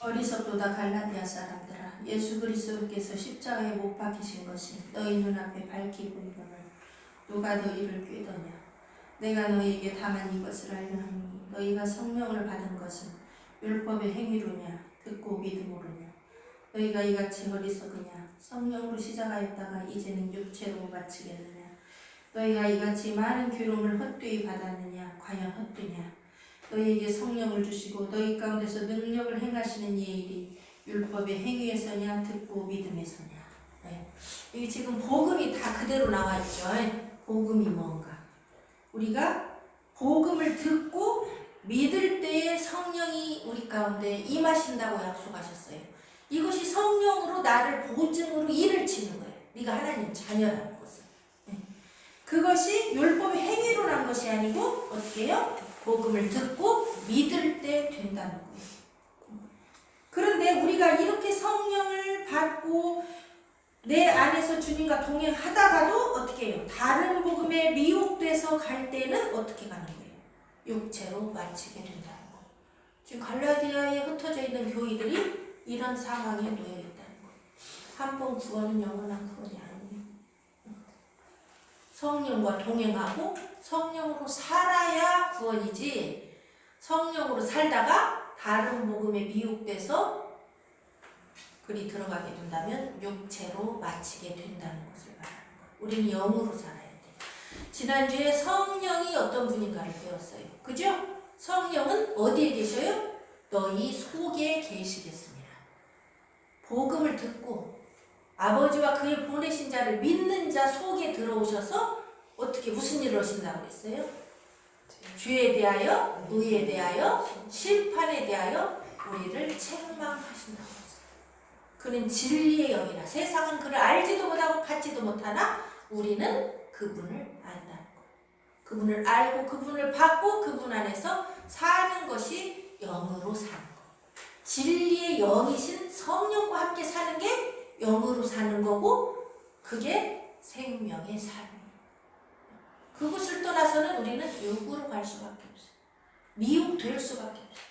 어리석도다 갈라디아 사람들아, 예수 그리스도께서 십자가에 못 박히신 것이 너희 눈앞에 밝히 보이거늘 누가 너희를 꾀더냐. 내가 너희에게 다만 이것을 알려하니 너희가 성령을 받은 것은 율법의 행위로냐 듣고 믿음으로냐. 너희가 이같이 어리석으냐. 성령으로 시작하였다가 이제는 육체로 마치겠느냐. 너희가 이같이 많은 교훈을 헛되이 받았느냐. 과연 헛되냐. 너희에게 성령을 주시고 너희 가운데서 능력을 행하시는 이 일이 율법의 행위에서냐 듣고 믿음에서냐. 네. 이게 지금 복음이 다 그대로 나와 있죠. 복음이 뭔가. 우리가 복음을 듣고 믿을 때에 성령이 우리 가운데 임하신다고 약속하셨어요. 이것이 성령으로 나를 보증으로 일을 치는 거예요. 네가 하나님 자녀라는 것을. 네. 그것이 율법의 행위로 난 것이 아니고 어떻게 해요? 복음을 듣고 믿을 때 된다는 거예요. 그런데 우리가 이렇게 성령을 받고 내 안에서 주님과 동행하다가도 어떻게 해요? 다른 복음에 미혹돼서 갈 때는 어떻게 가는 거예요? 육체로 마치게 된다는 거예요. 지금 갈라디아에 흩어져 있는 교회들이 이런 상황에 놓여 있다는 거예요. 한 번 구원은 영원한 구원이 아니에요. 성령과 동행하고 성령으로 살아야 구원이지, 성령으로 살다가 다른 복음에 미혹돼서 그리 들어가게 된다면 육체로 마치게 된다는 것을 말하는 거예요. 우리는 영으로 살아야 돼. 지난주에 성령이 어떤 분인가를 배웠어요. 그죠? 성령은 어디에 계셔요? 너희 속에 계시겠습니다. 복음을 듣고 아버지와 그의 보내신 자를 믿는 자 속에 들어오셔서 어떻게 무슨 일을 하신다고 그랬어요? 죄에 대하여, 의에 대하여, 심판에 대하여 우리를 책망하신다고 했어요. 그는 진리의 영이라. 세상은 그를 알지도 못하고 받지도 못하나 우리는 그분을 안다는 거예요. 그분을 알고 그분을 받고 그분 안에서 사는 것이 영으로 사는 거예요. 진리의 영이신 성령과 함께 사는 게 영으로 사는 거고, 그게 생명의 삶이에요. 그것을 떠나서는 우리는 육으로 갈 수밖에 없어요. 미혹될 수밖에 없어요.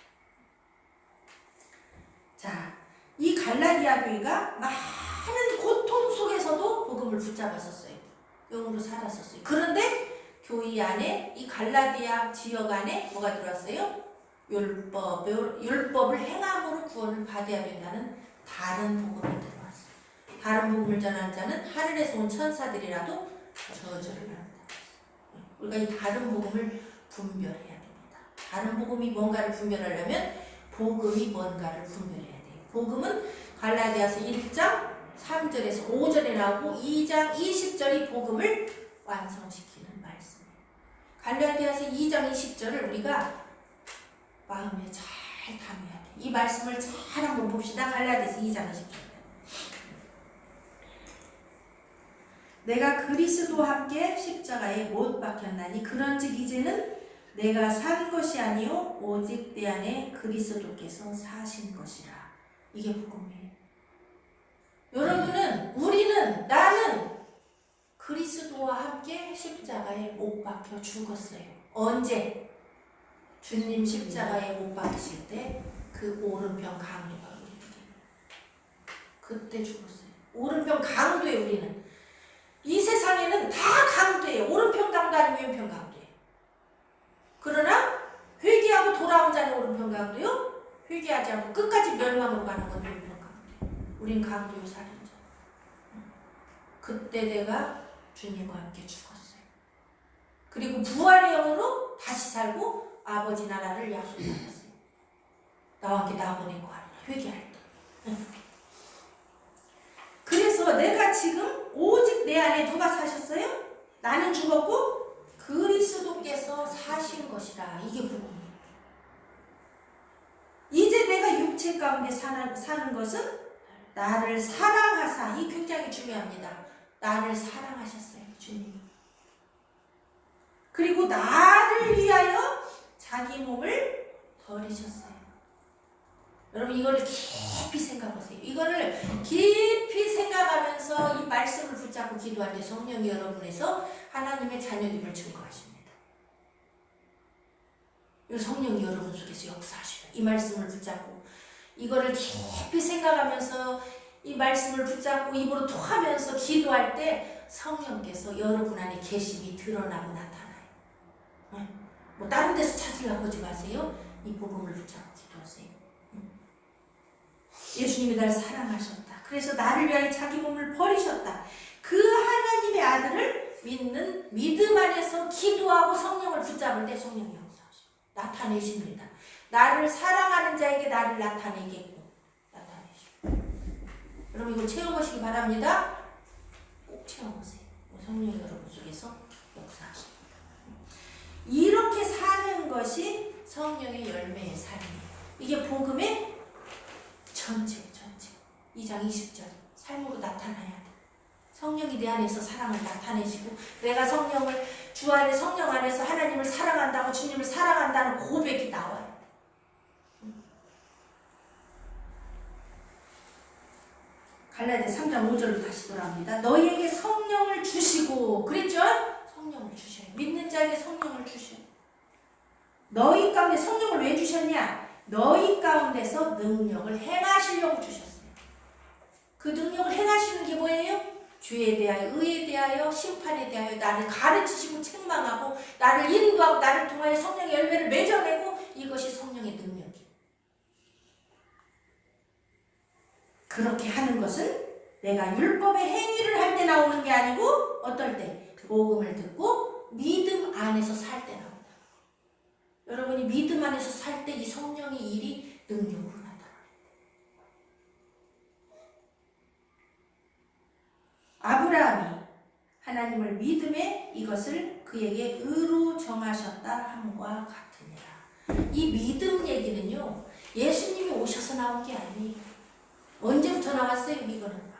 자, 이 갈라디아 교회가 많은 고통 속에서도 복음을 붙잡았었어요. 영으로 살았었어요. 그런데 교회 안에, 이 갈라디아 지역 안에 뭐가 들어왔어요? 율법을 행함으로 구원을 받아야 된다는 다른 복음이 들어왔어요. 다른 복음을 전하는 자는 하늘에서 온 천사들이라도 저주를 받는다. 우리가 이 다른 복음을 분별해야 됩니다. 다른 복음이 뭔가를 분별하려면 복음이 뭔가를 분별해야 돼요. 복음은 갈라디아서 1장 3절에서 5절에 나오고 2장 20절이 복음을 완성시키는 말씀이에요. 갈라디아서 2장 20절을 우리가 마음에 잘 담아야 돼요. 이 말씀을 잘 한번 봅시다. 갈라디아서 2장 20절. 내가 그리스도와 함께 십자가에 못 박혔나니 그런즉 이제는 내가 산 것이 아니요 오직 내 안에 그리스도께서 사신 것이라. 이게 복음이에요. 여러분은, 우리는, 나는 그리스도와 함께 십자가에 못 박혀 죽었어요. 언제? 주님 십자가에 못 박히실 때 그 오른편 강도가 우리에게, 그때 죽었어요. 오른편 강도에 우리는. 이 세상에는 다 강도예요. 오른편 강도 아니면 왼편 강도예요. 그러나 회개하고 돌아온 자는 오른편 강도요, 회개하지 않고 끝까지 멸망으로 가는 건 왼편 강도예요. 우린 강도요 살인자. 그때 내가 주님과 함께 죽었어요. 그리고 부활의 영으로 다시 살고 아버지 나라를 약속받았어요. 나와 함께 나 보내고 하라. 회개할 때. 그래서 내가 지금 오직 내 안에 누가 사셨어요? 나는 죽었고 그리스도께서 사신 것이라. 이게 복음이에요. 이제 내가 육체 가운데 사는 것은 나를 사랑하사, 이 굉장히 중요합니다. 나를 사랑하셨어요, 주님이. 그리고 나를 위하여 자기 몸을 버리셨어요. 여러분, 이거를 깊이 생각하세요. 이거를 깊이 생각하면서 이 말씀을 붙잡고 기도할 때 성령이 여러분에서 하나님의 자녀됨을 증거하십니다. 이 성령이 여러분 속에서 역사하셔요. 이 말씀을 붙잡고 이거를 깊이 생각하면서 이 말씀을 붙잡고 입으로 토하면서 기도할 때 성령께서 여러분 안에 계심이 드러나고 나타나요. 네. 뭐 다른 데서 찾으려고 하지 마세요. 이 복음을 붙잡고 기도하세요. 예수님이 나를 사랑하셨다. 그래서 나를 위하여 자기 몸을 버리셨다. 그 하나님의 아들을 믿는 믿음 안에서 기도하고 성령을 붙잡을 때 성령이 역사하십니다. 나타내십니다. 나를 사랑하는 자에게 나를 나타내겠고 나타내십니다. 여러분 이거 체험하시기 바랍니다. 꼭 체험하세요. 성령이 여러분 속에서 역사하십니다. 이렇게 사는 것이 성령의 열매의 삶이에요. 이게 복음의 전체 2장 20절 삶으로 나타나야 돼. 성령이 내 안에서 사랑을 나타내시고 내가 성령을 주 안에 성령 안에서 하나님을 사랑한다고 주님을 사랑한다는 고백이 나와요. 갈라디아 3장 5절로 다시 돌아옵니다. 너희에게 성령을 주시고 그랬죠? 성령을 주셔요. 믿는 자에게 성령을 주셔요. 너희 가운데 성령을 왜 주셨냐? 너희 가운데서 능력을 행하시려고 주셨어요. 그 능력을 행하시는 게 뭐예요? 죄에 대하여, 의에 대하여, 심판에 대하여 나를 가르치시고 책망하고 나를 인도하고 나를 통하여 성령의 열매를 맺어내고 이것이 성령의 능력이에요. 그렇게 하는 것은 내가 율법의 행위를 할 때 나오는 게 아니고 어떨 때? 복음을 듣고 믿음 안에서 살 때 나옵니다. 여러분이 믿음 안에서 살 때 이 성령의 일이 능력으로 나타납니다. 아브라함이 하나님을 믿음에 이것을 그에게 의로 정하셨다 함과 같으니라. 이 믿음 얘기는요. 예수님이 오셔서 나온 게 아니에요. 언제부터 나왔어요? 이거는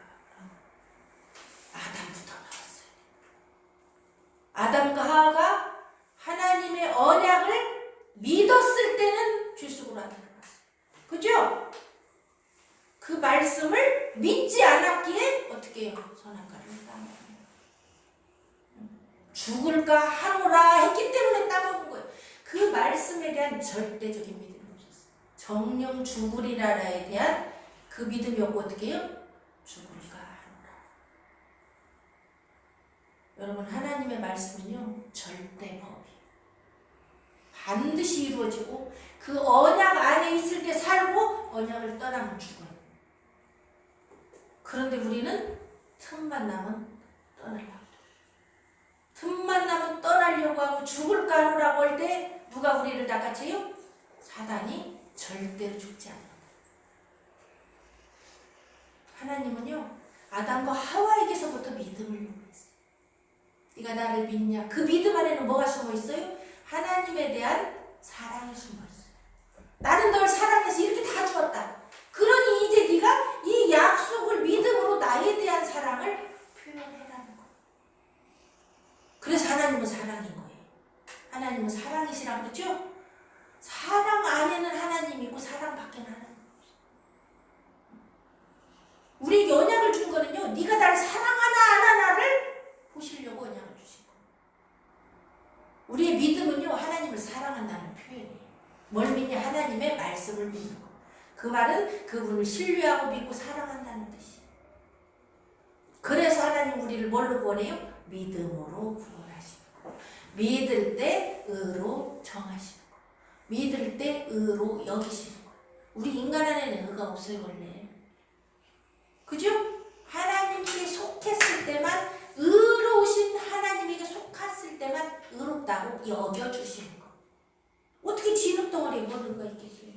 아담부터 나왔어요. 아담과 하와가 하나님의 언약을 믿었을 때는 죄 속으로 안 들어갔어요. 그죠? 그 말씀을 믿지 않았기에 어떻게 해요? 선악과를 따먹어요. 죽을까 하노라 했기 때문에 따먹은 거예요. 그 말씀에 대한 절대적인 믿음이 없었어요. 정령 죽으리라에 대한 그 믿음이 없고 어떻게 해요? 죽을까 하노라. 여러분 하나님의 말씀은요 절대 법이에요. 반드시 이루어지고 그 언약 안에 있을 때 살고 언약을 떠나면 죽어요. 그런데 우리는 틈만 나면 떠나려고 해요. 틈만 나면 떠나려고 하고 죽을까 하노라고 할 때 누가 우리를 낚아채요? 사단이 절대로 죽지 않아요. 하나님은요 아담과 하와에게서부터 믿음을 요구했어요. 네가 나를 믿냐? 그 믿음 안에는 뭐가 숨어 있어요? 하나님에 대한 사랑이 숨어 있어요. 나는 널 사랑해서 이렇게 다 주었다. 그러니 이제 네가 이 약속을 믿음으로 나에 대한 사랑을 표현해라는 거예요. 그래서 하나님은 사랑인 거예요. 하나님은 사랑이시라고 그러죠? 사랑 안에는 하나님이 있고 사랑 밖에는 하나님 없어요. 우리에게 언약을 준 거는요. 네가 나를 사랑하나 안 하나를 보시려고 언약을 주신 거예요. 우리의 믿음은요. 하나님을 사랑한다는 표현이에요. 뭘 믿냐? 하나님의 말씀을 믿는 거. 그 말은 그분을 신뢰하고 믿고 사랑한다는 뜻이에요. 그래서 하나님 우리를 뭘로 구원해요? 믿음으로 구원하시는 거. 믿을 때 의로 정하시는 거. 믿을 때 의로 여기시는 거. 우리 인간 안에는 의가 없어요 원래. 그죠? 하나님께 속했을 때만 의로우신 하나님에게 속았을 때만 의롭다고 여겨주시는 거. 어떻게 진흙덩어리에 뭘 의가 있겠어요?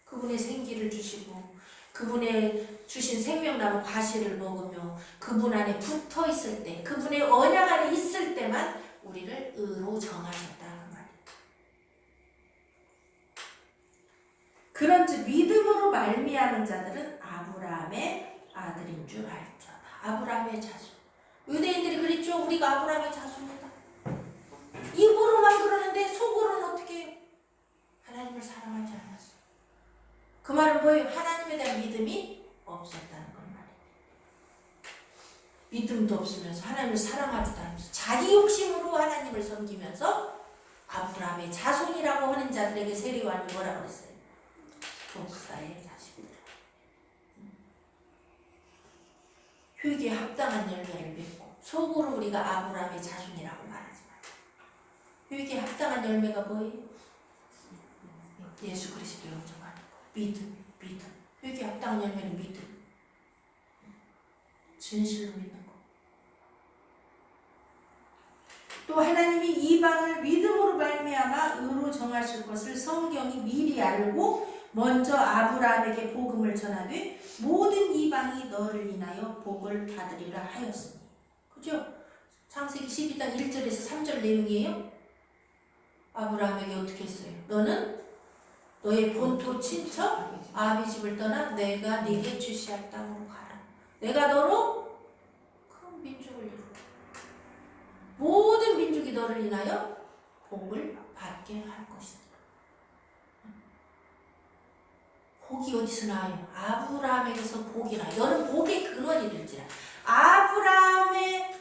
그분의 생기를 주시고 그분의 주신 생명나무 과실을 먹으며 그분 안에 붙어 있을 때 그분의 언약 안에 있을 때만 우리를 의로 정하셨다 그 말이에요. 그런즉 믿음으로 말미암은 자들은 아브라함의 아들인 줄 알자다. 아브라함의 자손. 유대인들이 그랬죠. 우리가 아브라함의 자손이다. 입으로만 그러는데 속으로는 어떻게 해요? 하나님을 사랑하지 않았어. 그 말은 뭐예요? 하나님에 대한 믿음이 없었다는 건 말이에요. 믿음도 없으면서 하나님을 사랑하지도 않으면서 자기 욕심으로 하나님을 섬기면서 아브라함의 자손이라고 하는 자들에게 세례요한이 뭐라고 그랬어요? 독사의 자식들. 회개에 합당한 열매를 맺고 속으로 우리가 아브라함의 자손이라고 말하지만 회개에 합당한 열매가 뭐예요? 예수 그리스도를 영접하는 거. 믿음. 회개에 합당한 열매는 믿음. 진실로 믿는 거. 또 하나님이 이방을 믿음으로 말미암아 의로 정하실 것을 성경이 미리 알고 먼저 아브라함에게 복음을 전하되 모든 이방이 너를 인하여 복을 받으리라 하였으니. 그죠? 창세기 12장 1절에서 3절 내용이에요. 아브라함에게 어떻게 했어요? 너는 너의 본토 친척 아비 집을 떠나 내가 네게 주시할 땅으로 가라. 내가 너로 큰 민족을 이루라. 모든 민족이 너를 인하여 복을 받게 할 것이다. 복이 어디서 나와요? 아브라함에게서 복이 나요. 너는 복의 근원이 될지라. 아브라함의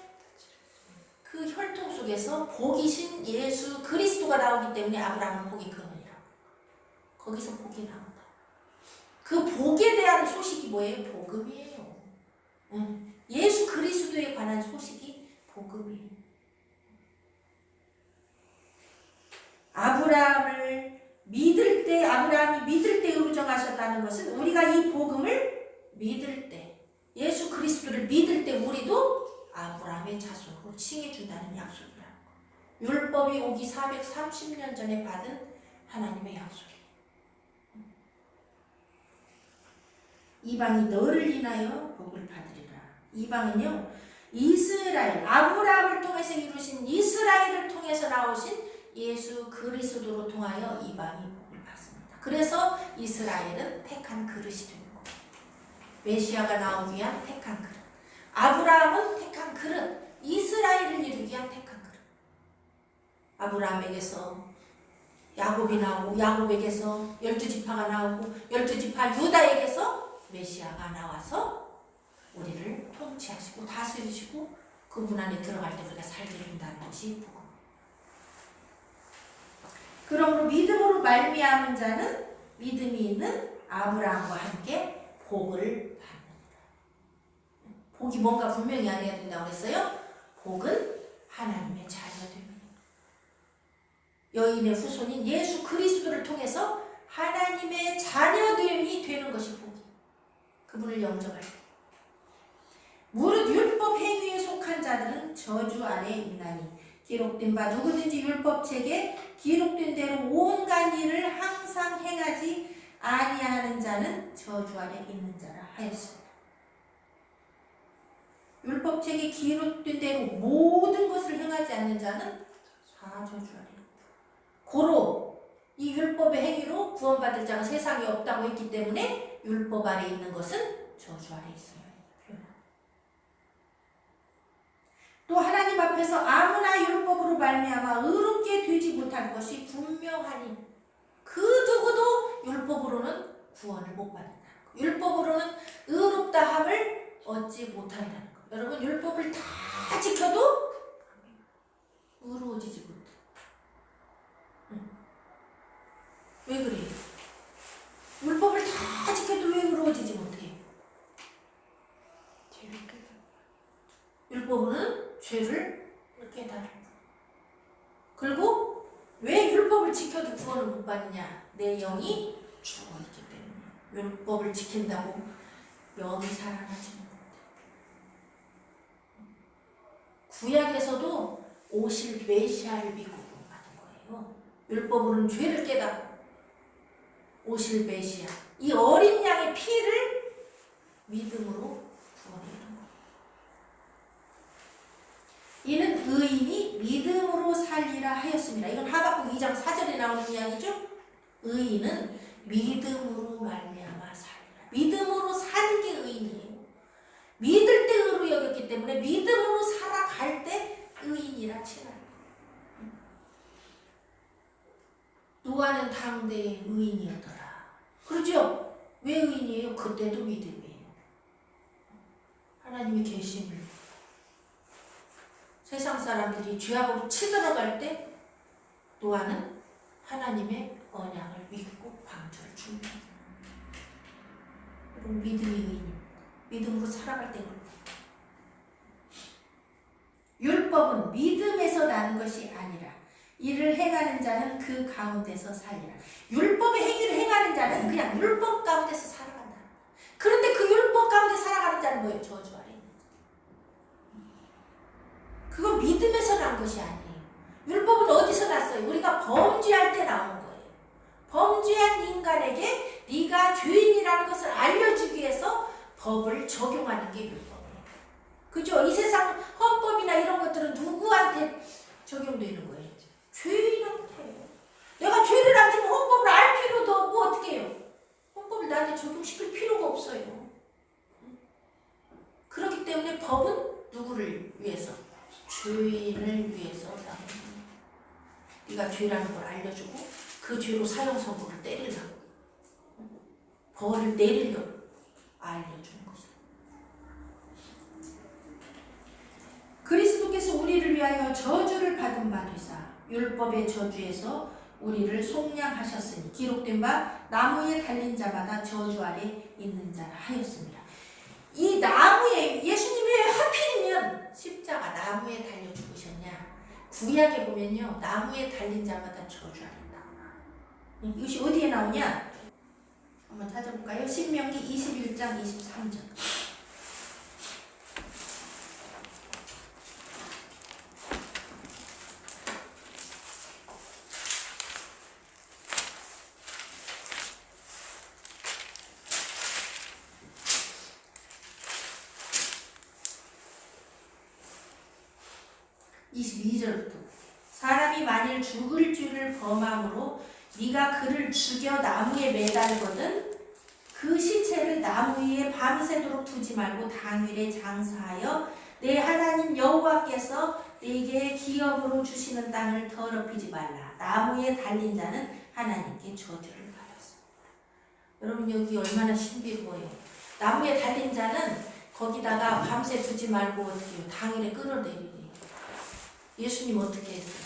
그 혈통 속에서 복이신 예수 그리스도가 나오기 때문에 아브라함은 복의 근원이라고. 거기서 복이 나온다. 그 복에 대한 소식이 뭐예요? 복음이에요. 예수 그리스도에 관한 소식이 복음이에요. 아브라함이 믿을 때 의로 정하셨다는 것은 우리가 이 복음을 믿을 때, 예수 그리스도를 믿을 때 우리도 아브라함의 자손으로 칭해준다는 약속이라는 거. 율법이 오기 430년 전에 받은 하나님의 약속이에요. 이방이 너를 인하여 복을 받으리라. 이방은요, 이스라엘, 아브라함을 통해서 이루신 이스라엘을 통해서 나오신 예수 그리스도로 통하여 이방이 복을 받습니다. 그래서 이스라엘은 택한 그릇이 되는 거예요. 메시아가 나오기 위한 택한 그릇. 아브라함은 택한 그릇. 이스라엘을 이루기 위한 택한 그릇. 아브라함에게서 야곱이 나오고 야곱에게서 12지파가 나오고 12지파 유다에게서 메시아가 나와서 우리를 통치하시고 다스리시고 그분 안에 들어갈 때 우리가 살게 된다는 것이 복음. 그러므로 믿음으로 말미암은 자는 믿음이 있는 아브라함과 함께 복을 받는다. 복이 뭔가 분명히 알아야 된다고 했어요. 복은 하나님의 자녀됨입니다. 여인의 후손인 예수 그리스도를 통해서 하나님의 자녀됨이 되는 것이 복이에요. 그분을 영접할 때. 무릇 율법 행위에 속한 자들은 저주 아래 있나니 기록된 바 누구든지 율법책에 기록된 대로 온갖 일을 항상 행하지 아니하는 자는 저주 아래 있는 자라 하였습니다. 율법책에 기록된 대로 모든 것을 행하지 않는 자는 다 저주 아래 있다. 고로 이 율법의 행위로 구원받을 자가 세상에 없다고 했기 때문에 율법 아래 있는 것은 저주 아래 있어요. 또 하나님 앞에서 아무나 율법으로 말미암아 의롭게 되지 못할 것이 분명하니 그 누구도 율법으로는 구원을 못 받는다는 거. 율법으로는 의롭다함을 얻지 못한다는 거. 여러분 율법을 다 지켜도 의로워지지 못해. 왜 그래요? 율법을 다 지켜도 왜 의로워지지 못해요? 율법은 죄를 깨달아. 그리고 왜 율법을 지켜도 구원을 못 받느냐? 내 영이 죽어있기 때문에. 율법을 지킨다고 영이 살아나지 못해. 구약에서도 오실 메시아를 믿고 구원받은 거예요. 율법으로는 죄를 깨닫고 오실 메시아, 이 어린 양의 피를 믿음으로 구원해요. 이는 의인이 믿음으로 살리라 하였습니다. 이건 하박국 2장 4절에 나오는 이야기죠. 의인은 믿음으로 말미암아 살리라. 믿음으로 사는 게 의인이에요. 믿을 때 의로 여겼기 때문에 믿음으로 살아갈 때 의인이라 칭하는 거예요. 노아는 당대의 의인이었더라. 그렇죠? 왜 의인이에요? 그때도 믿음이에요. 하나님의 계심을 세상 사람들이 죄악으로 치들어갈 때 노아는 하나님의 언약을 믿고 방주를 줍니다. 그럼 믿음이 의인. 믿음으로 살아갈 때 율법은 믿음에서 나는 것이 아니라 이를 행하는 자는 그 가운데서 살리라. 율법의 행위를 행하는 자는 그냥 율법 가운데서 살아간다. 그런데 그 율법 가운데 살아가는 자는 뭐예요? 저주 아래 있는 자. 그건 믿음에서 난 것이 아니에요. 율법은 어디서 났어요? 우리가 범죄할 때 나온 거예요. 범죄한 인간에게 네가 죄인이라는 것을 알려주기 위해서 법을 적용하는 게 율법이에요. 그죠? 이 세상 헌법이나 이런 것들은 누구한테 적용되는 거예요? 죄인한테. 내가 죄를 안 지면 헌법을 알 필요도 없고 어떻게 해요? 헌법을 나한테 적용시킬 필요가 없어요. 그렇기 때문에 법은 누구를 위해서? 죄인을 위해서 나온 거예요. 네가 죄라는 걸 알려주고 그 죄로 사형 선고를 때리려고 벌을 내리려고 알려주는 것이다. 그리스도께서 우리를 위하여 저주를 받은 바 되사 율법의 저주에서 우리를 속량하셨으니 기록된 바 나무에 달린 자마다 저주 아래 있는 자라 하였습니다. 이 나무에 예수님이 왜 하필이면 십자가 나무에 달려 죽으셨냐? 구약에 보면요 나무에 달린 자마다 저주 아래 있다. 이것이 어디에 나오냐? 한번 찾아볼까요? 신명기 21장 23절. 사람이 만일 죽을 죄를 범함으로 네가 그를 죽여 나무에 매달거든 그 시체를 나무 위에 밤새도록 두지 말고 당일에 장사하여 내 하나님 여호와께서 네게 기업으로 주시는 땅을 더럽히지 말라. 나무에 달린 자는 하나님께 저주를 받았습니다. 여러분 여기 얼마나 신비로워요. 나무에 달린 자는 거기다가 밤새 두지 말고 어떻게 해요? 당일에 끌어내리래요. 예수님 어떻게 했어요?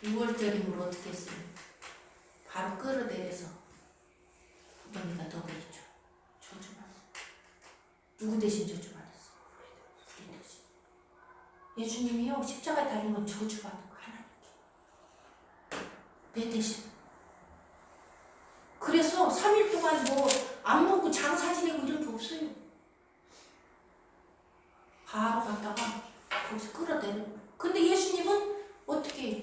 6월절임으로 어떻게 했어요? 바로 끌어내려서 어머니가 너버리죠. 저주받았어. 누구 대신 저주받았어? 우리 대신. 예수님이요 십자가에 달리면 저주받은 거 하나님께. 내 대신. 그래서 3일 동안 뭐 안 먹고 장사 지내고 이런 게 없어요. 바로 갔다가 거기서 끌어내려. 근데 예수님은 어떻게 해요?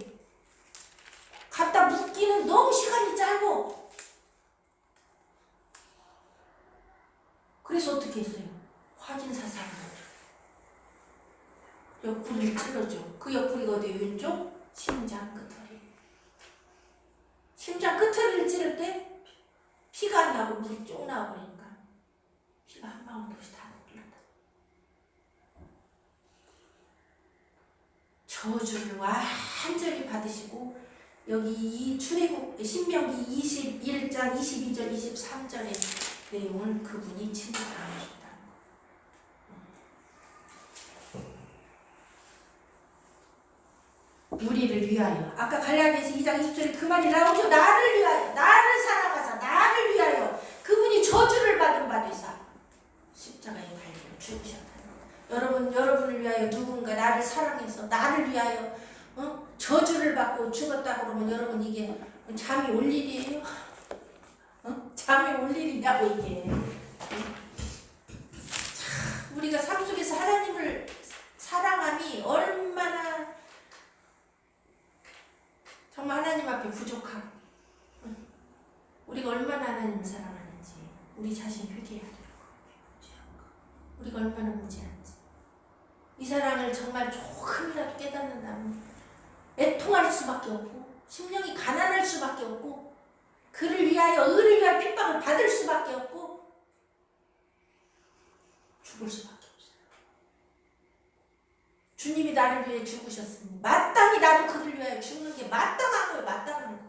갖다 묻기는 너무 시간이 짧고 그래서 어떻게 했어요? 화진사살을 하죠. 옆구리를 찔러줘. 그 옆구리가 어디예요? 왼쪽? 심장 끝털이. 심장 끝털이를 찌를 때 피가 안 나고 물이 쭉 나와버리니까 피가 한 방울 없이 다 흘렀다. 저주를 완전히 받으시고 여기 이 출애굽 신명기 21장 22절 23절의 내용을 그분이 친구로 하셨다. 우리를 위하여 아까 갈라디아서 2장 20절에 그 말이 나오죠. 나를 위하여 나를 사랑하사 나를 위하여 그분이 저주를 받은 바 되사 십자가에 달려 죽으셨다. 여러분을 위하여 누군가 나를 사랑해서 나를 위하여 저주를 받고 죽었다 그러면 여러분 이게 잠이 올 일이에요? 잠이 올 일이냐고 이게. 참 우리가 삶 속에서 하나님을 사랑함이 얼마나 정말 하나님 앞에 부족하고 우리가 얼마나 하나님을 사랑하는지 우리 자신 회개해야 되고 우리가 얼마나 무지한지 이 사랑을 정말 조금이라도 깨닫는다면 애통할 수밖에 없고 심령이 가난할 수밖에 없고 그를 위하여 의를 위하여 핍박을 받을 수밖에 없고 죽을 수밖에 없어요. 주님이 나를 위해 죽으셨으니 마땅히 나도 그를 위하여 죽는 게 마땅한 거예요. 마땅한 거.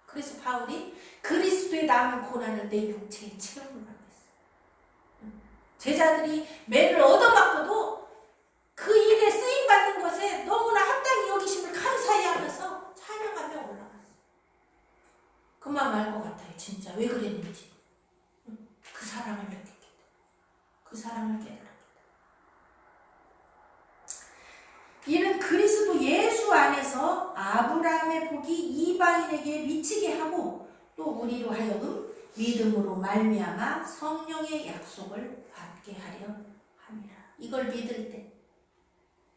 그래서 바울이 그리스도의 남은 고난을 내 육체에 체험을 하고 있어요. 제자들이 매를 얻어맞고도 그 일에 쓰임받는 것에 너무나 합당히 여기심을 감사히 하면서 찬양하며 올라갔어요. 그 그만 말 것 같아요. 진짜 왜 그랬는지. 그 사랑을 느꼈겠다. 그 사랑을 깨달았겠다. 이는 그리스도 예수 안에서 아브라함의 복이 이방인에게 미치게 하고 또 우리로 하여금 믿음으로 말미암아 성령의 약속을 받게 하려 함이라. 이걸 믿을 때,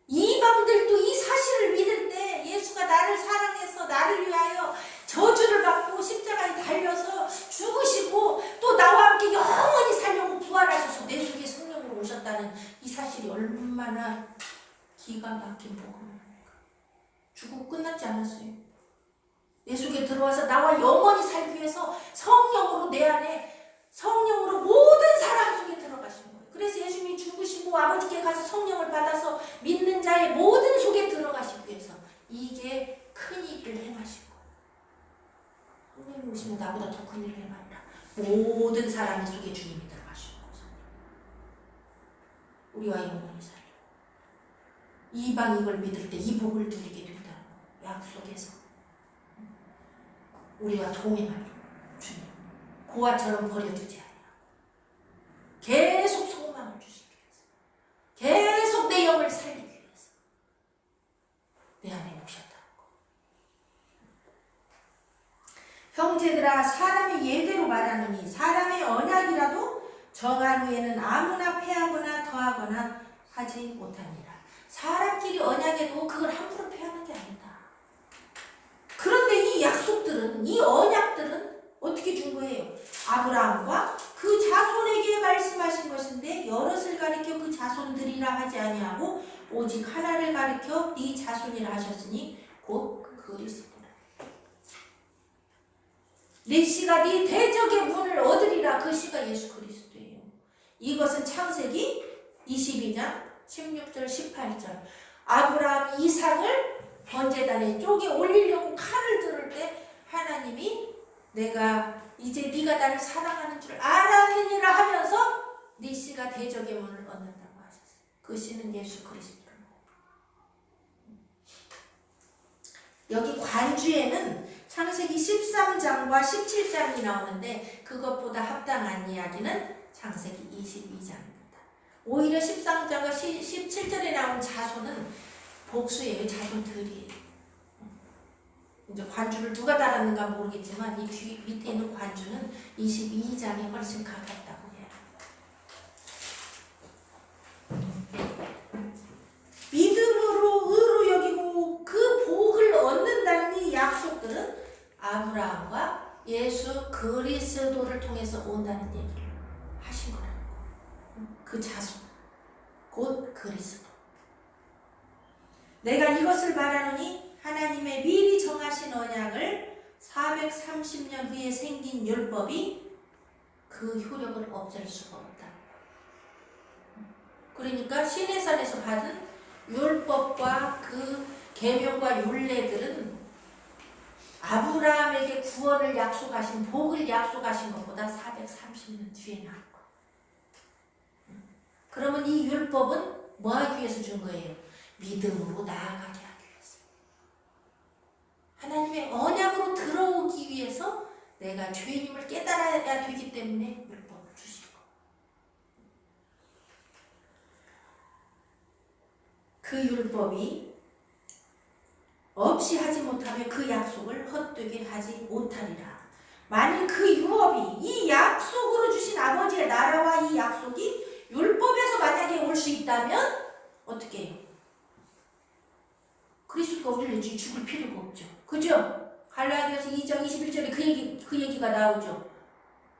이방들도 이 사실을 믿을 때, 예수가 나를 사랑해서 나를 위하여 저주를 받고 십자가에 달려서 죽으시고 또 나와 함께 영원히 살려고 부활하셔서 내 속에 성령으로 오셨다는 이 사실이 얼마나 기가 막힌 복음입니까? 죽고 끝났지 않았어요. 내 속에 들어와서 나와 영원히 살기 위해서 성령으로 내 안에, 성령으로 모든 사람 속에 들어가신 거예요. 그래서 예수님이 죽으시고 아버지께 가서 성령을 받아서 믿는 자의 모든 속에 들어가시기 위해서 이게 큰 일을 행하신 거예요. 성령이 오시면 나보다 더 큰 일을 행하리라. 모든 사람의 속에 주님이 들어가시는 거예요. 우리와 영원히 살려. 이방 이걸 믿을 때 이 복을 누리게 된다는 거예요. 약속에서 우리와 동행하는 주님, 고아처럼 버려두지 않아. 계속 소망을 주시기 위해서, 계속 내 영을 살리기 위해서 내 안에 오셨다는 거. 형제들아, 사람의 예대로 말하느니 사람의 언약이라도 정한 후에는 아무나 폐하거나 더하거나 하지 못합니다. 사람끼리 언약에도 그걸 함부로 폐하는 게 아니다. 그런데 이 약속들은, 이 언약들은 어떻게 준 거예요? 아브라함과 그 자손에게 말씀하신 것인데 여럿을 가리켜 그 자손들이라 하지 아니하고 오직 하나를 가리켜 네 자손이라 하셨으니 곧 그리스도라. 네 씨가 네 대적의 문을 얻으리라. 그 씨가 예수 그리스도예요. 이것은 창세기 22장 16절 18절. 아브라함 이삭을 번제단에 쪼개 올리려고 칼을 들을 때 하나님이 내가 이제 네가 나를 사랑하는 줄 알았느니라 하면서 네 씨가 대적의 문을 얻는다고 하셨어요. 그 씨는 예수 그리스도입니다. 여기 관주에는 창세기 13장과 17장이 나오는데 그것보다 합당한 이야기는 창세기 22장입니다. 오히려 13장과 17절에 나온 자손은 복수예요. 자손들이에요. 이제 관주를 누가 달았는가 모르겠지만 이 뒤 밑에 있는 관주는 22장에 훨씬 가깝다고 해요. 믿음으로 의로 여기고 그 복을 얻는다는 이 약속들은 아브라함과 예수 그리스도를 통해서 온다는 얘기를 하신 거라는 거예요. 그 자손, 곧 그리스도. 내가 이것을 말하노니 하나님의 미리 정하신 언약을 430년 후에 생긴 율법이 그 효력을 없앨 수가 없다. 그러니까 시내산에서 받은 율법과 그 계명과 율례들은 아브라함에게 구원을 약속하신, 복을 약속하신 것보다 430년 뒤에 나온 거예요. 그러면 이 율법은 뭐 하기 위해서 준 거예요? 믿음으로 나아가게 하기 위해서. 하나님의 언약으로 들어오기 위해서 내가 죄인임을 깨달아야 되기 때문에 율법을 주신 거. 그 율법이 없이 하지 못하면 그 약속을 헛되게 하지 못하리라. 만일 그 율법이 이 약속으로 주신 아버지의 나라와 이 약속이 율법에서 만약에 올 수 있다면 어떻게 해요? 그리스도가 우리를 죽을 필요가 없죠. 그죠? 갈라디아서 2장 21절에 그 얘기가 나오죠.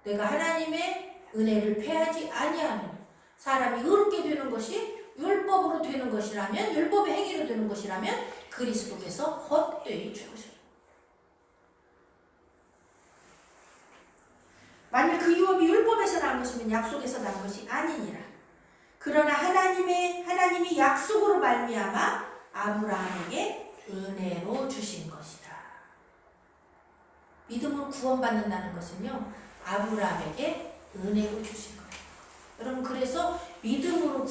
내가 하나님의 은혜를 패하지 아니하면 사람이 의롭게 되는 것이 율법으로 되는 것이라면, 율법의 행위로 되는 것이라면 그리스도께서 헛되이 죽으셨다. 만일 그 율법이 율법에서 난 것이면 약속에서 난 것이 아니니라. 그러나 하나님이 약속으로 말미암아 아브라함에게 은혜로 주신 것이다. 믿음으로 구원받는다는 것은요, 아브라함에게 은혜로 주신 거예요. 여러분, 그래서 믿음으로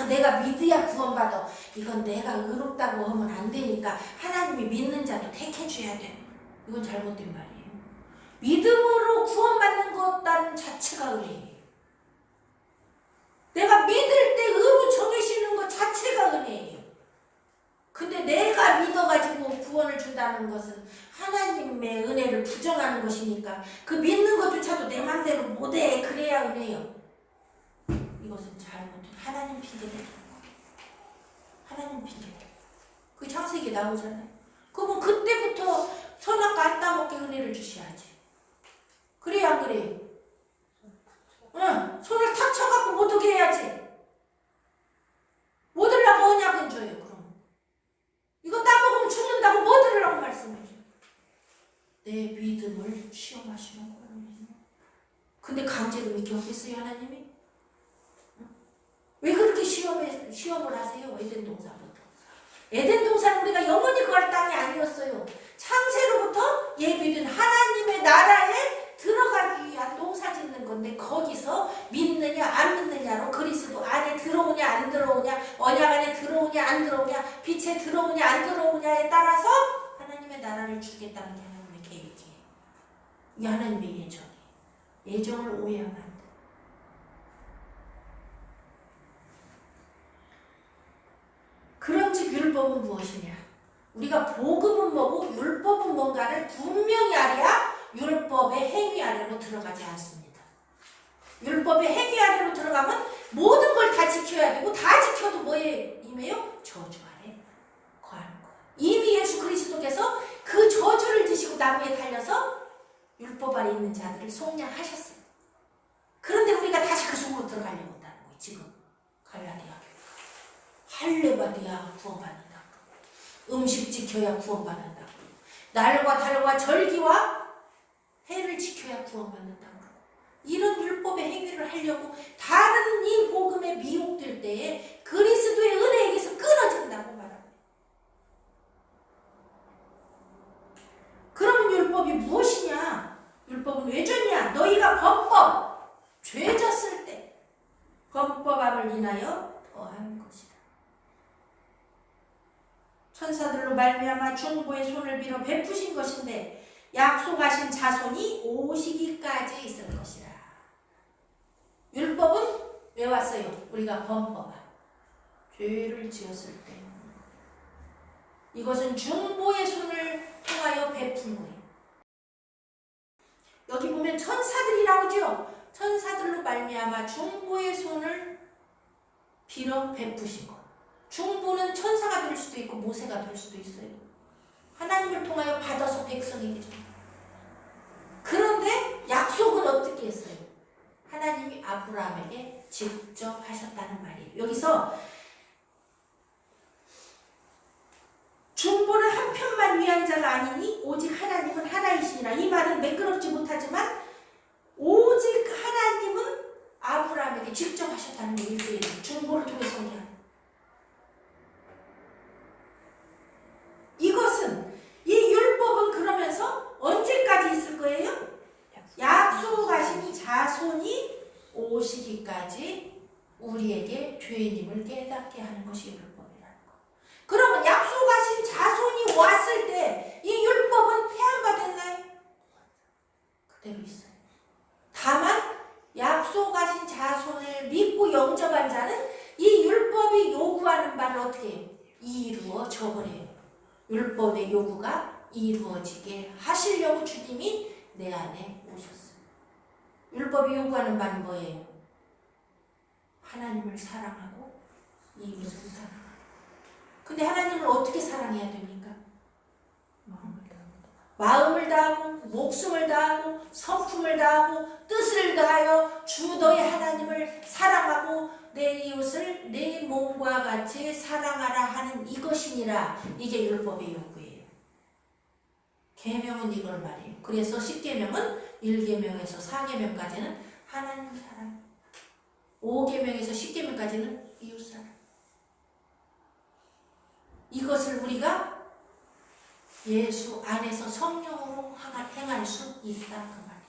내가 믿어야 구원받아. 이건 내가 의롭다고 하면 안 되니까 하나님이 믿는 자도 택해줘야 돼. 이건 잘못된 말이에요. 믿음으로 구원받는 것단 자체가 은혜예요. 내가 믿을 때 의로 정해지는 것 자체가 은혜예요. 근데 내가 믿어가지고 구원을 준다는 것은 하나님의 은혜를 부정하는 것이니까 그 믿는 것조차도 내 맘대로 못해. 그래야 은혜요. 이것은 잘못된 하나님 핑계대는 거예요. 하나님 핑계대는 그 창세기에 나오잖아요. 그러면 그때부터 선악과 안 따먹게 은혜를 주셔야지. 그래야 안 그래요? 응, 손을 탁 쳐갖고 못 오게 해야지. 못 들라고 언약은 줘요. 그럼 이거 따먹으면 죽는다고 못 들으라고 말씀해줘요. 내 믿음을 시험하시는 거예요. 근데 강제로 믿게 하겠어요 하나님이? 왜 그렇게 시험을 하세요? 에덴 동산부터. 에덴 동산은 우리가 영원히 거할 땅이 아니었어요. 창세로부터 예비된 하나님의 나라에 들어가기 위한 농사 짓는 건데 거기서 믿느냐 안 믿느냐로 그리스도 안에 들어오냐 안 들어오냐, 언약 안에 들어오냐 안 들어오냐, 빛에 들어오냐 안 들어오냐에 따라서 하나님의 나라를 주겠다는 게 하나님의 계획이에요. 이게 하나님의 예정이에요. 예정을 오해하면 안 돼요. 그런즉 율법은 무엇이냐? 우리가 복음은 뭐고 율법은 뭔가를 분명히 알아야 율법의 행위 아래로 들어가지 않습니다. 율법의 행위 아래로 들어가면 모든 걸 다 지켜야 되고 다 지켜도 뭐에 임해요? 저주 아래 거하는 거예요. 이미 예수 그리스도께서 그 저주를 지시고 나무에 달려서 율법 아래 있는 자들을 속량하셨어요. 그런데 우리가 다시 그 속으로 들어가려고 한다는 거예요. 지금 갈라디아 할례받아야 구원받는다. 음식 지켜야 구원받는다. 날과 달과 절기와 해를 지켜야 구원받는다. 이런 율법의 행위를 하려고 다른 이 복음에 미혹될 때에 그리스도의 은혜에게서 끊어진다고 말합니다. 그럼 율법이 무엇이냐? 율법은 왜 줬냐? 너희가 범법, 죄 졌을 때 범법함을 인하여 더한 것이다. 천사들로 말미암아 중보의 손을 빌어 베푸신 것인데 약속하신 자손이 오시기까지 있을 것이라. 율법은 왜 왔어요? 우리가 범법함, 죄를 지었을 때. 이것은 중보의 손을 통하여 베푼 거예요. 여기 보면 천사들이 나오죠. 천사들로 말미암아 중보의 손을 빌어 베푸신 것. 중보는 천사가 될 수도 있고 모세가 될 수도 있어요. 하나님을 통하여 받아서 백성에게 줍니다. 그런데 약속은 어떻게 했어요? 하나님이 아브라함에게 직접 하셨다는 말이에요. 여기서 중보는 한 편만 위한 자가 아니니 오직 하나님은 하나이시니라. 이 말은 매끄럽지 못하지만 오직 하나님은 아브라함에게 직접 하셨다는 얘기예요. 중보를 통해서 그냥. 이것은 이 율법은 그러면서 언제까지 있을 거예요? 약속하신 자손이 오시기까지 우리에게 죄인임을 깨닫게 하는 것이 율법이라는 거. 그러면 약속하신 자손이 왔을 때 이 율법은 폐한받았나요? 그대로 있어요. 다만 약속하신 자손을 믿고 영접한 자는 이 율법이 요구하는 바를 어떻게 해요? 이루어져 버려요. 율법의 요구가 이루어지게 하시려고 주님이 내 안에 오셨어요. 율법이 요구하는 바는 뭐예요? 하나님을 사랑하고 이웃을 사랑하고. 근데 하나님을 어떻게 사랑해야 됩니까? 마음을 다하고 목숨을 다하고 성품을 다하고 뜻을 다하여 주 너의 하나님을 사랑하고 내 이웃을 내 몸과 같이 사랑하라 하는 이것이니라. 이게 율법의 요구예요. 계명은 이걸 말이에요. 그래서 10계명은 1계명에서 4계명까지는 하나님 사랑, 5계명에서 10계명까지는 이웃 사랑. 이것을 우리가 예수 안에서 성령으로 행할 수 있다 그 말이에요.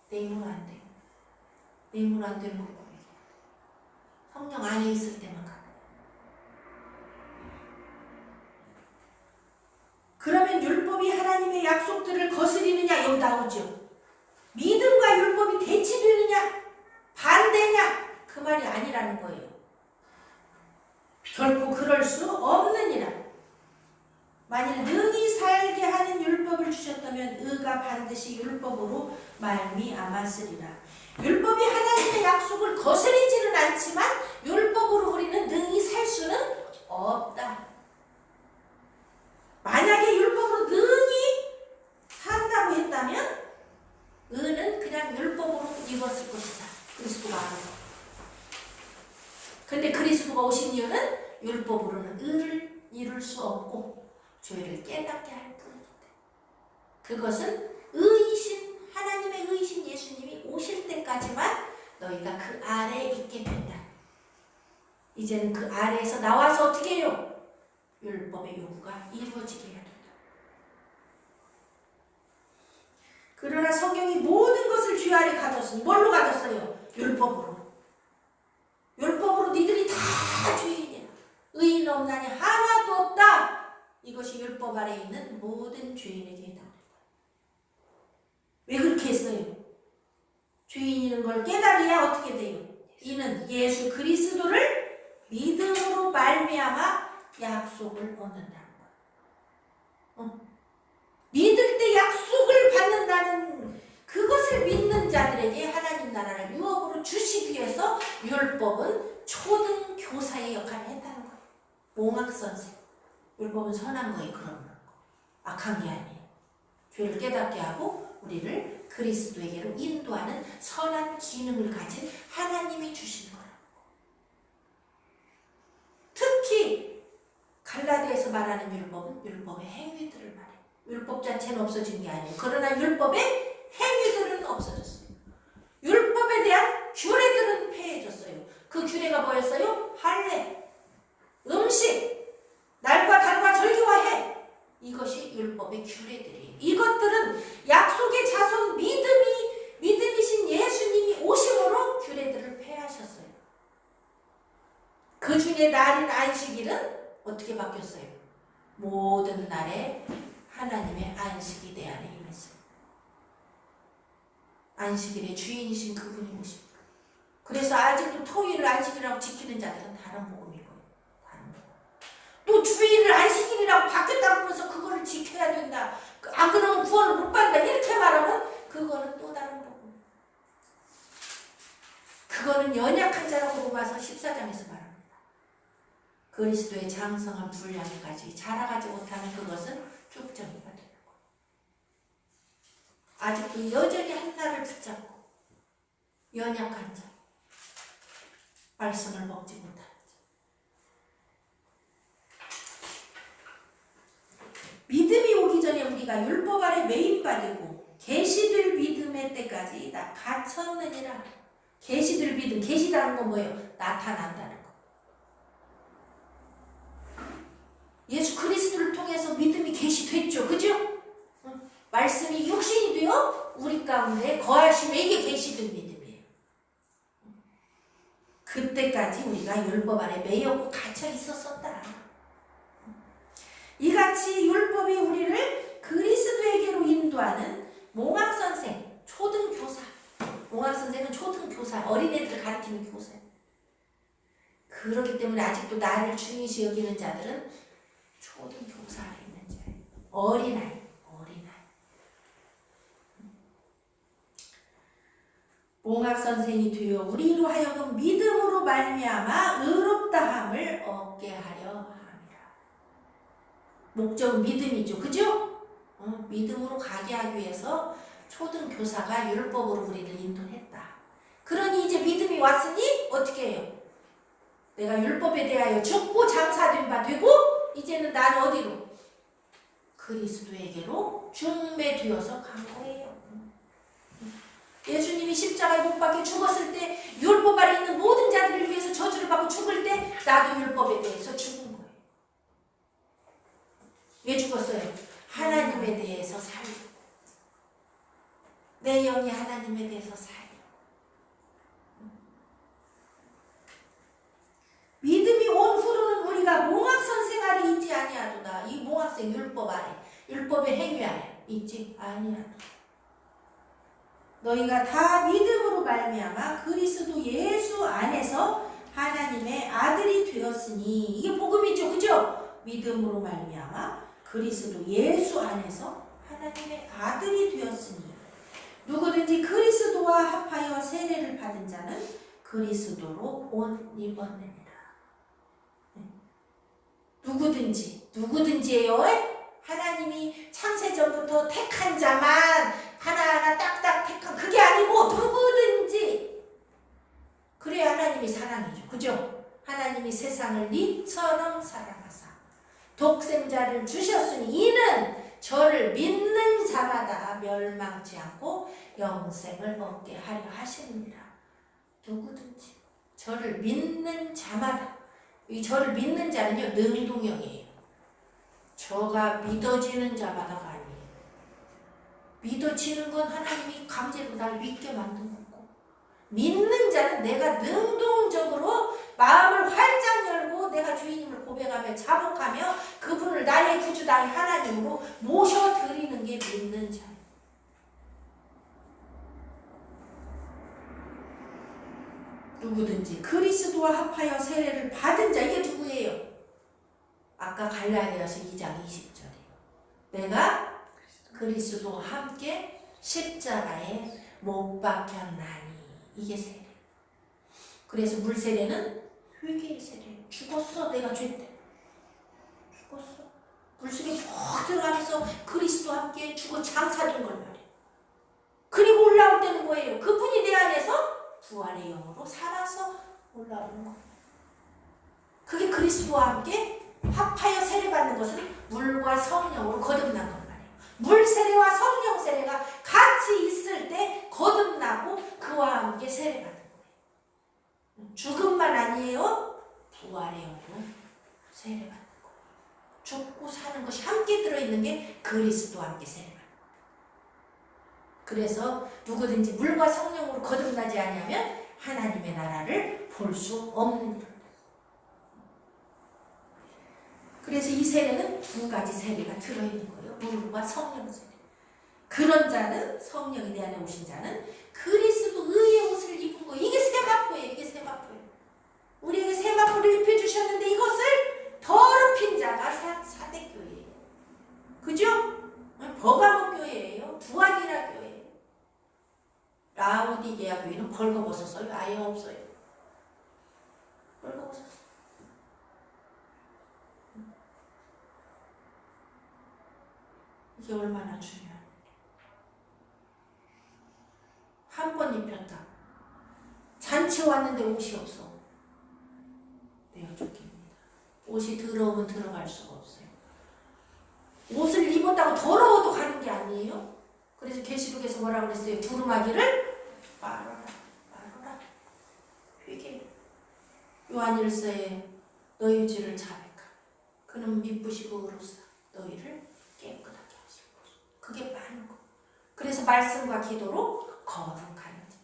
내 힘으로 안 돼요. 내 힘으로 안 되는 거고 성령 안에 있을 때만 가요. 그러면 율법이 하나님의 약속들을 거스리느냐? 여기 나오죠. 찬성이냐 반대냐 그 말이 아니라는 거예요. 결코 그럴 수 없느니라. 만일 능히 살게 하는 율법을 주셨다면 의가 반드시 율법으로 말미암았으리라. 율법이 하나님의 약속을 거스리지는 않지만 율법으로 우리는 능히 살 수는 없다. 만약에 율법으로 능히 산다고 했다면 의는 그냥 율법으로 입었을 것이다. 그리스도가 알아요. 근데 그리스도가 오신 이유는 율법으로는 의를 이룰 수 없고 죄를 깨닫게 할 뿐이다. 그것은 의이신 하나님의 의이신 예수님이 오실 때까지만 너희가 그 아래에 있게 된다. 이제는 그 아래에서 나와서 어떻게 해요? 율법의 요구가 이루어지게 해야 된다. 그러나 성경이 모든 것을 죄 아래 가뒀으니 뭘로 가뒀어요? 율법으로. 율법으로 니들이 다 죄인이야. 의인 없나니 하나도 없다. 이것이 율법 아래에 있는 모든 죄인에게 해당된다. 왜 그렇게 했어요? 죄인인 걸 깨달아야 어떻게 돼요? 이는 예수 그리스도를 믿음으로 말미암아 약속을 얻는다는 거예요. 믿을 때 약속을 받는다는 그것을 믿는 자들에게 하나님 나라를 유업으로 주시기 위해서 율법은 초등 교사의 역할을 했다는 거예요. 몽학 선생. 율법은 선한 거예요. 그런 거. 악한 게 아니에요. 죄를 깨닫게 하고 우리를 그리스도에게로 인도하는 선한 기능을 가진 하나님이 주신 거라고. 특히 갈라디아에서 말하는 율법은 율법의 행위들을 말해요. 율법 자체는 없어진 게 아니에요. 그러나 율법의 행위들은 없어졌어요. 율법에 대한 규례들은 폐해졌어요. 그 규례가 뭐였어요? 할례, 음식, 날과 달과 절기와 해. 이것이 율법의 규례들이에요. 이것들은 약속의 자손 믿음이신 예수님이 오심으로 규례들을 폐하셨어요. 그 중에 날인 안식일은 어떻게 바뀌었어요? 모든 날에 하나님의 안식이 내 안에 임했어요. 안식일의 주인이신 그분이 오십니다. 그래서 아직도 토일을 안식일이라고 지키는 자들은 다른 복음이고요. 다른 복음. 또 주일을 안식일이라고 바뀌었다고 하면서 그거를 지켜야 된다. 안 그러면 구원을 못 받는다. 이렇게 말하면 그거는 또 다른 복음. 그거는 연약한 자라고 로마서 14장에서 말합니다. 그리스도의 장성한 분량까지 자라가지 못하는 그것은 쭉정이가 되는 거예요. 아직도 여전히 하나를 붙잡고 연약한 자, 말씀을 먹지 못하는 자. 믿음이 오기 전에 우리가 율법 아래 매인받고 계시될 믿음의 때까지 다 갇혔느니라. 계시될 믿음, 계시다는 건 뭐예요? 나타난다는 거. 예수 그리스도를 통해서 믿음이 계시됐죠. 그죠? 말씀이 육신이 되어 우리 가운데 거하시면 이게 계시된 믿음이에요. 그때까지 우리가 율법 아래 매였고 갇혀 있었었다. 이같이 율법이 우리를 그리스도에게로 인도하는 몽학선생, 초등교사. 몽학선생은 초등교사, 어린애들을 가르치는 교사예요. 그렇기 때문에 아직도 나를 중요시 여기는 자들은 초등교사 아래 있는 자예요. 어린아이. 몽학선생이 되어 우리로 하여금 믿음으로 말미암아 의롭다함을 얻게 하려 함이라. 목적은 믿음이죠. 그죠? 믿음으로 가게 하기 위해서 초등교사가 율법으로 우리를 인도했다. 그러니 이제 믿음이 왔으니 어떻게 해요? 내가 율법에 대하여 죽고 장사된 바 되고 이제는 난 어디로? 그리스도에게로 중매되어서 간 거예요. 예수님이 십자가에 못 박혀 죽었을 때 율법 아래 있는 모든 자들을 위해서 저주를 받고 죽을 때 나도 율법에 대해서 죽은 거예요. 왜 죽었어요? 하나님에 대해서 살고 내 영이 하나님에 대해서 살고 믿음이 온 후로는 우리가 몽학선생 아래 있지 아니하도다. 이 몽학생 율법 아래, 율법의 행위 아래 있지 아니하도다. 너희가 다 믿음으로 말미암아 그리스도 예수 안에서 하나님의 아들이 되었으니 이게 복음이죠. 그죠? 믿음으로 말미암아 그리스도 예수 안에서 하나님의 아들이 되었으니 누구든지 그리스도와 합하여 세례를 받은 자는 그리스도로 옷 입었느니라. 누구든지예요. 하나님이 창세전부터 택한 자만 하나하나 딱딱 택한 그게 아니고 누구든지. 그래야 하나님이 사랑이죠. 그죠? 하나님이 세상을 이처럼 사랑하사 독생자를 주셨으니 이는 저를 믿는 자마다 멸망치 않고 영생을 얻게 하려 하십니다. 누구든지 저를 믿는 자마다. 이 저를 믿는 자는요 능동형이에요. 저가 믿어지는 자마다가 아니에요. 믿어지는 건 하나님이 강제로 날 믿게 만든 거고, 믿는 자는 내가 능동적으로 마음을 활짝 열고 내가 주인님을 고백하며 자복하며 그분을 나의 구주 나의 하나님으로 모셔드리는 게 믿는 자예요. 누구든지 그리스도와 합하여 세례를 받은 자, 이게 누구예요? 아까 갈라디아서 2장 20절이에요. 내가 그리스도와 함께 십자가에 못 박혔나니. 이게 세례. 그래서 물세례는 회개의 세례예요. 죽었어. 내가 죄 때 죽었어. 물속에 쭉 들어가면서 그리스도와 함께 죽어 장사된 걸 말이에요. 그리고 올라올 때는 뭐예요? 그분이 내 안에서 부활의 영으로 살아서 올라오는 거예요. 그게 그리스도와 함께 합하여 세례받는 것은 물과 성령으로 거듭난 것 말이에요. 물 세례와 성령 세례가 같이 있을 때 거듭나고 그와 함께 세례받는 거예요. 죽음만 아니에요. 부활의 영으로 세례받는 거예요. 죽고 사는 것이 함께 들어있는 게 그리스도와 함께 세례받는 거예요. 그래서 누구든지 물과 성령으로 거듭나지 않으면 하나님의 나라를 볼 수 없는 것. 그래서 이 세례는 두 가지 세례가 들어있는 거예요. 물과 성령 세례. 그런 자는, 성령이 내 안에 오신 자는 그리스도 의의 옷을 입은 거예요. 이게 세마포예요. 이게 세마포예요. 우리에게 세마포를 입혀주셨는데 이것을 더럽힌 자가 사대교회예요. 그죠? 버가모 교회예요. 두아디라 교회. 라오디게아 교회는 벌거벗었어요. 아예 없어요. 벌거벗었어요. 이게 얼마나 중요해요. 한 번 입혔다. 잔치 왔는데 옷이 없어. 내가 죽깁니다. 옷이 더러우면 들어갈 수가 없어요. 옷을 입었다고 더러워도 가는 게 아니에요. 그래서 계시록에서 뭐라고 그랬어요? 두루마기를 말아라. 회개. 요한일서에 너희 죄를 자백하. 그는 미쁘시고 의로사 너희를 깨끗하게 하실 것이다. 그게 많은 거. 그래서 말씀과 기도로 거룩하는 자.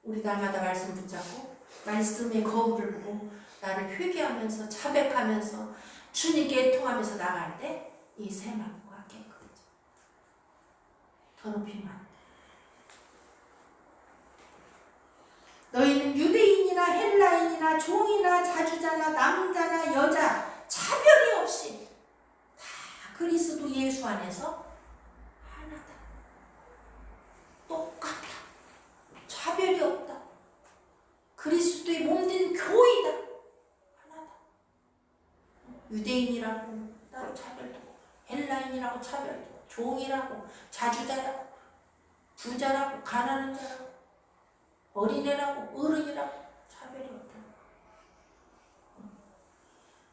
우리 날마다 말씀 붙잡고 말씀의 거울을 보고 나를 회개하면서 자백하면서 주님께 애통하면서 나갈 때 이 새 마음과 깨끗해져. 더럽히면 안 돼. 너희는 유대인이나 헬라인이나 종이나 자주자나 남자나 여자 차별이 없이 다 그리스도 예수 안에서 하나다. 똑같다. 차별이 없다. 그리스도의 몸된 교회이다. 하나다. 유대인이라고 따로 차별도, 헬라인이라고 차별도, 종이라고, 자주자라고, 부자라고, 가난한 자라고, 어린애라고, 어른이라고 차별이 없다.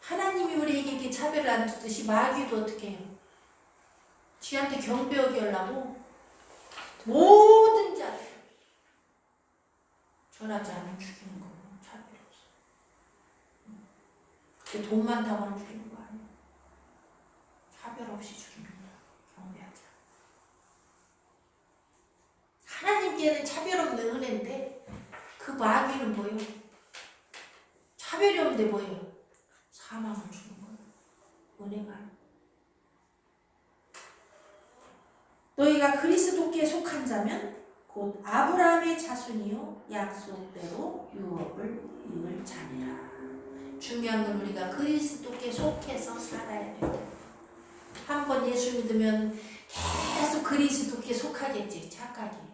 하나님이 우리에게 이렇게 차별을 안 두듯이 마귀도 어떻게 해요? 쥐한테 경배하게 하려고 모든 자를 절하지 않으면 죽이는 거고 차별이 없어. 그게 돈 많다고 하면 죽이는 거 아니야. 차별 없이 죽이는 거야. 경배하자. 하나님께는 차별 없는 은혜인데 그 마귀는 뭐예요? 차별이 없는데 뭐예요? 사망을 주는 거예요. 은혜가. 너희가 그리스도께 속한 자면 곧 아브라함의 자손이요 약속대로 유업을 이을 자니라. 중요한 건 우리가 그리스도께 속해서 살아야 된다. 한번 예수 믿으면 계속 그리스도께 속하겠지. 착각이에요.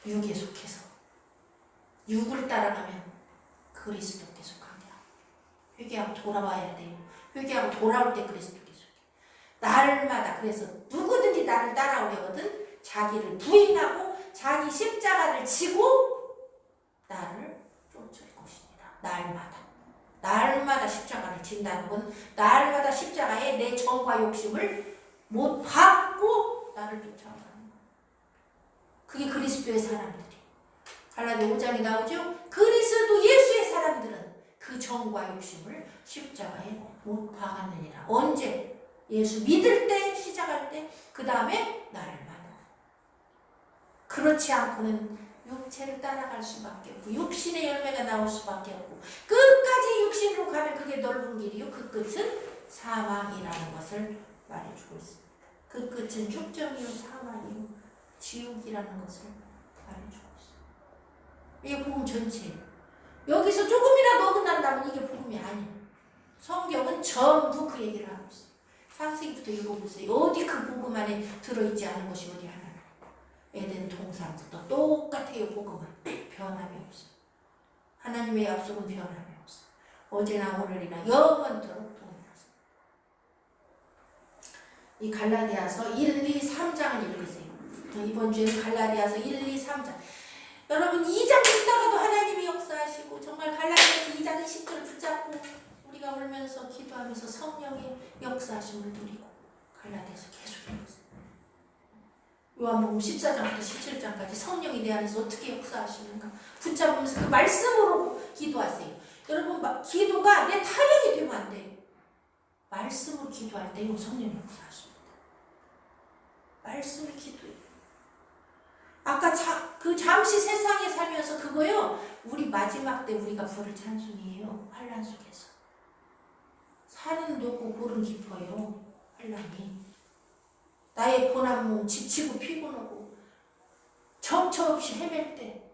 육에 속해서 육을 따라가면 그리스도께 속한 게 아니에요. 회개하고 돌아와야 돼요. 회개하고 돌아올 때 그리스도께 속해. 날마다 그래서 누구든지 나를 따라오려거든 자기를 부인하고 자기 십자가를 지고 나를 쫓을 것이니라. 날마다 십자가를 진다는 건 날마다 십자가에 내 정과 욕심을 못 받고 나를 쫓아가는 거예요. 그게 그리스도의 사람들이. 갈라디아 5장에 나오죠. 그리스도 예수의 사람들은 그 정과 욕심을 십자가에 못 박았느니라. 언제? 예수 믿을 때, 시작할 때, 그 다음에 날마다. 그렇지 않고는 육체를 따라갈 수밖에 없고 육신의 열매가 나올 수밖에 없고 끝까지 육신으로 가면 그게 넓은 길이요. 그 끝은 사망이라는 것을 말해주고 있습니다. 그 끝은 죽정이요 사망이요 지옥이라는 것을 말해주고 있습니다. 이게 복음 전체예요. 여기서 조금이라도 어긋난다면 이게 복음이 아니에요. 성경은 전부 그 얘기를 하고 있어요. 창세기부터 읽어보세요. 어디 그 복음 안에 들어있지 않은 것이 어디 하나. 에덴 동산부터 똑같아요. 복음은 변함이 없어요. 하나님의 약속은 변함이 없어요. 어제나 오늘이나 영원토록 동일하세요. 이 갈라디아서 1, 2, 3장을 읽으세요. 이번 주에는 갈라디아서 1, 2, 3장. 여러분 2장 읽다가도 하나님이 역사하시고 정말 갈라디아서 2장 20절 붙잡고 우리가 울면서 기도하면서 성령의 역사하심을 누리고 갈라디아서 계속 읽으세요. 요한복음 14장부터 17장까지 성령이 내 안에서 어떻게 역사하시는가 붙잡으면서 그 말씀으로 기도하세요. 여러분 기도가 내 타령이 되면 안 돼요. 말씀으로 기도할 때 성령이 역사하십니다. 말씀을 기도해요. 아까 그 잠시 세상에 살면서 그거요. 우리 마지막 때 우리가 부를 찬송이에요. 환난 속에서. 산은 높고 골은 깊어요. 환난이. 나의 고난 몸 지치고 피곤하고 정처 없이 헤맬 때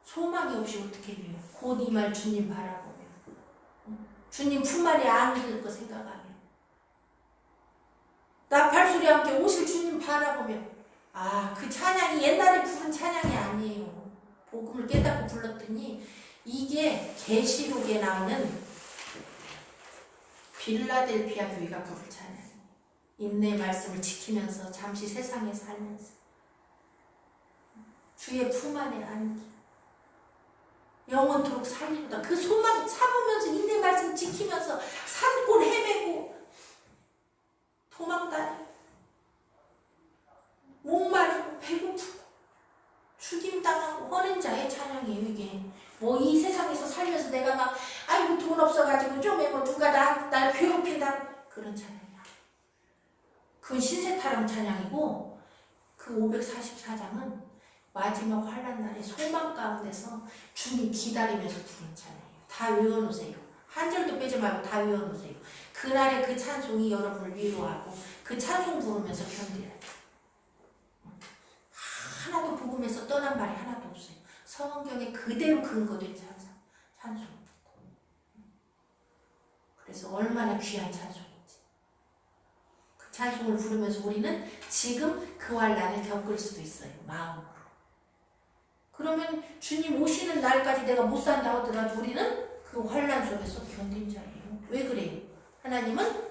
소망이 없이 어떻게 해요? 곧 이 말 주님 바라보며 주님 품 안에 안길 거 생각하며 나팔소리 함께 오실 주님 바라보며 그 찬양이 옛날에 부른 찬양이 아니에요. 복음을 깨닫고 불렀더니 이게 계시록에 나오는 빌라델피아 교회가 부른 찬양. 인내의 말씀을 지키면서 잠시 세상에 살면서 주의 품 안에 안기 영원토록 살리로다. 그 소망 참으면서 인내의 말씀 지키면서 산골 헤매고 도망다니고 목마르고 배고프고 죽임당하고 하는 자의 찬양이에요. 이게 뭐 이 세상에서 살면서 내가 막 아이고 돈 없어가지고 좀 해고 누가 날 괴롭힌다 그런 찬양. 그건 신세타령 찬양이고 그 544장은 마지막 환난 날에 소망 가운데서 주님 기다리면서 부르는 찬양이에요. 다 외워놓으세요. 한 절도 빼지 말고 다 외워놓으세요. 그날의 그 찬송이 여러분을 위로하고 그 찬송 부르면서 견뎌야 돼요. 하나도 복음에서 떠난 말이 하나도 없어요. 성경에 그대로 근거된 찬송. 그래서 얼마나 귀한 찬송. 찬송을 부르면서 우리는 지금 그 환난을 겪을 수도 있어요. 마음으로. 그러면 주님 오시는 날까지 내가 못 산다 하더라도 우리는 그 환난 속에서 견딘 자예요. 왜 그래요? 하나님은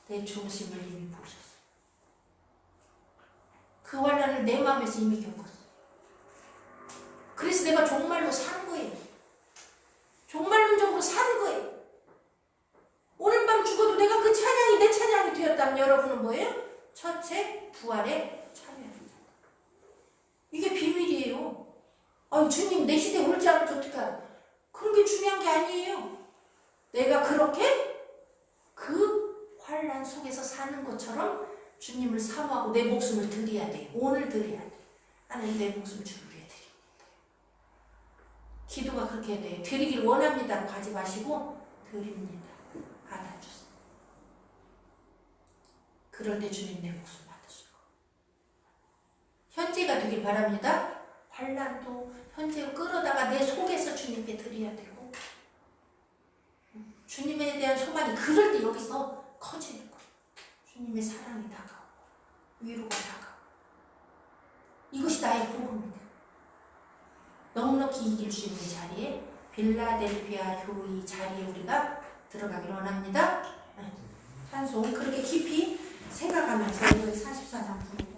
내 중심을 이미 보셨어요. 그 환난을 내 마음에서 이미 겪었어요. 그래서 내가 정말로 산 거예요. 종말론적으로 산 거예요. 오늘 밤 죽어도 내가 그 찬양이 내 찬양이 되었다면 여러분은 뭐예요? 첫째 부활에 참여합니다. 이게 비밀이에요. 주님 내 시대에 올지 않을지 어떡해. 그런 게 중요한 게 아니에요. 내가 그렇게 그 환난 속에서 사는 것처럼 주님을 사모하고 내 목숨을 드려야 돼요. 오늘 드려야 돼요. 하나님 내 목숨을 주를 위해 드립니다. 기도가 그렇게 돼요. 드리길 원합니다로 가지 마시고 드립니다. 받아주세요. 그럴 때 주님 내 목숨 받으시고 되길 바랍니다. 환난도 현재 끌어다가 내 속에서 주님께 드려야 되고 주님에 대한 소망이 그럴 때 여기서 커지는 거예요. 주님의 사랑이 다가오고 위로가 다가오고 이것이 나의 복음입니다. 넉넉히 이길 수 있는 자리에 빌라델피아 교회 자리에 우리가 들어가기를 원합니다. 찬송 그렇게 깊이 생각하면서 44장 부르고